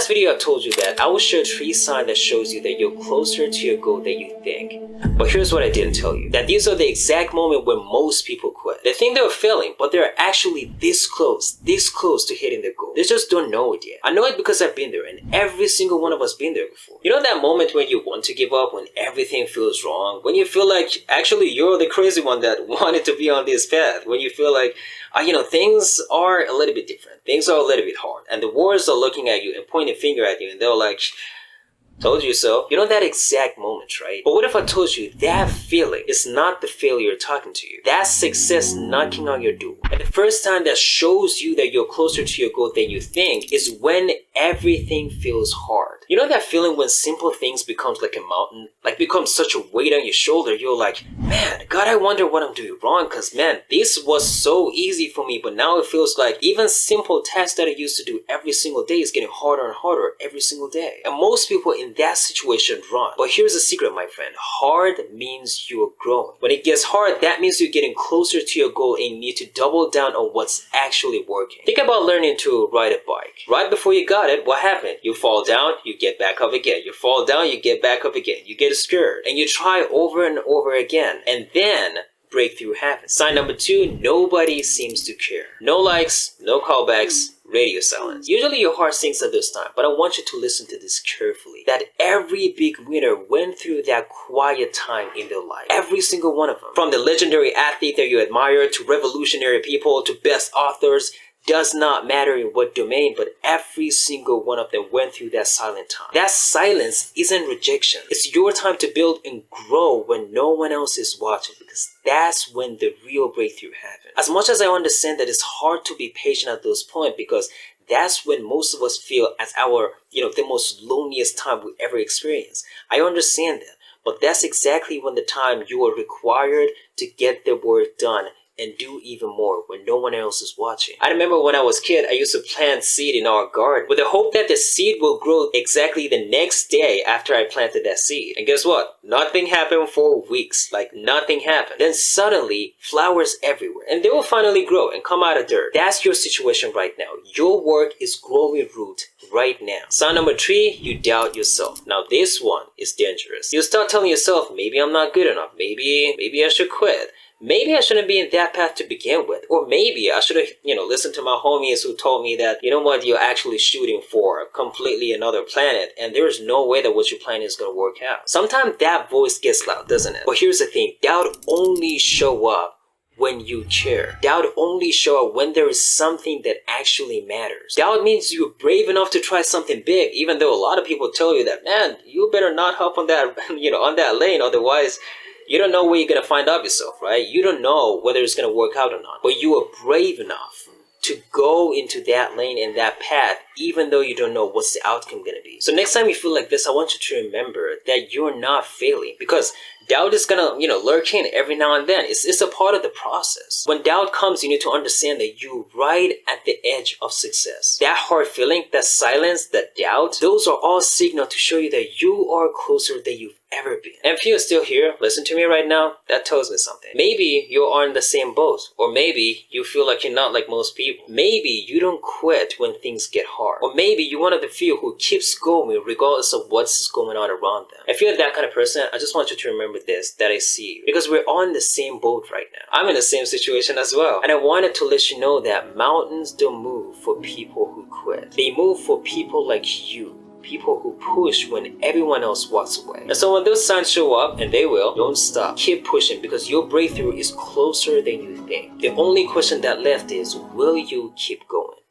last video I told you that I will share 3 signs that shows you that you're closer to your goal than you think. But here's what I didn't tell you. That these are the exact moment when most people quit. They think they're failing, but they're actually this close to hitting their goal. They just don't know it yet. I know it because I've been there, and every single one of us been there before. You know that moment when you want to give up, when everything feels wrong, when you feel like actually you're the crazy one that wanted to be on this path, when you feel like things are a little bit different. Things are a little bit hard. And the worlds are looking at you and pointing a finger at you, and they're like, told you so. You know that exact moment, right? But what if I told you that feeling is not the failure talking to you? That's success knocking on your door. And the first time that shows you that you're closer to your goal than you think is when everything feels hard. You know that feeling when simple things becomes like a mountain? Like becomes such a weight on your shoulder, you're like, man, God, I wonder what I'm doing wrong, because man, this was so easy for me, but now it feels like even simple tasks that I used to do every single day is getting harder and harder every single day. And most people in that situation run. But here's a secret, my friend. Hard means you're growing. When it gets hard, that means you're getting closer to your goal and you need to double down on what's actually working. Think about learning to ride a bike. Right before you got it, what happened? You fall down, you get back up again. You fall down, you get back up again. You get scared and you try over and over again. And then breakthrough happens. Sign number 2, nobody seems to care. No likes, no callbacks, radio silence. Usually your heart sinks at this time, but I want you to listen to this carefully. That every big winner went through that quiet time in their life. Every single one of them. From the legendary athlete that you admire to revolutionary people to best authors, does not matter in what domain, but every single one of them went through that silent time. That silence isn't rejection. It's your time to build and grow when no one else is watching, because that's when the real breakthrough happens. As much as I understand that it's hard to be patient at those points, because that's when most of us feel as our, the most loneliest time we ever experienced. I understand that, but that's exactly when the time you are required to get the work done and do even more when no one else is watching. I remember when I was a kid, I used to plant seed in our garden with the hope that the seed will grow exactly the next day after I planted that seed. And guess what? Nothing happened for weeks. Like nothing happened. Then suddenly, flowers everywhere. And they will finally grow and come out of dirt. That's your situation right now. Your work is growing root right now. Sign number 3, you doubt yourself. Now this one is dangerous. You start telling yourself, maybe I'm not good enough. Maybe I should quit. Maybe I shouldn't be in that path to begin with. Or maybe I should have, listened to my homies who told me that, you know what, you're actually shooting for completely another planet and there's no way that what you're planning is going to work out. Sometimes that voice gets loud, doesn't it? But here's the thing. Doubt only show up when you care. Doubt only show up when there is something that actually matters. Doubt means you're brave enough to try something big, even though a lot of people tell you that, man, you better not hop on that, on that lane, otherwise you don't know where you're going to find out yourself, right? You don't know whether it's going to work out or not. But you are brave enough to go into that lane and that path, even though you don't know what's the outcome going to be. So next time you feel like this, I want you to remember that you're not failing, because doubt is gonna, lurk in every now and then. It's a part of the process. When doubt comes, you need to understand that you're right at the edge of success. That hard feeling, that silence, that doubt, those are all signals to show you that you are closer than you've ever been. And if you're still here, listen to me right now, that tells me something. Maybe you are in the same boat, or maybe you feel like you're not like most people. Maybe you don't quit when things get hard, or maybe you're one of the few who keeps going regardless of what's going on around them. If you're that kind of person, I just want you to remember this, that I see you, because we're all in the same boat right now. I'm in the same situation as well, and I wanted to let you know that mountains don't move for people who quit. They move for people like you. People who push when everyone else walks away. And so when those signs show up, and they will, don't stop. Keep pushing, because your breakthrough is closer than you think. The only question that left is, will you keep going?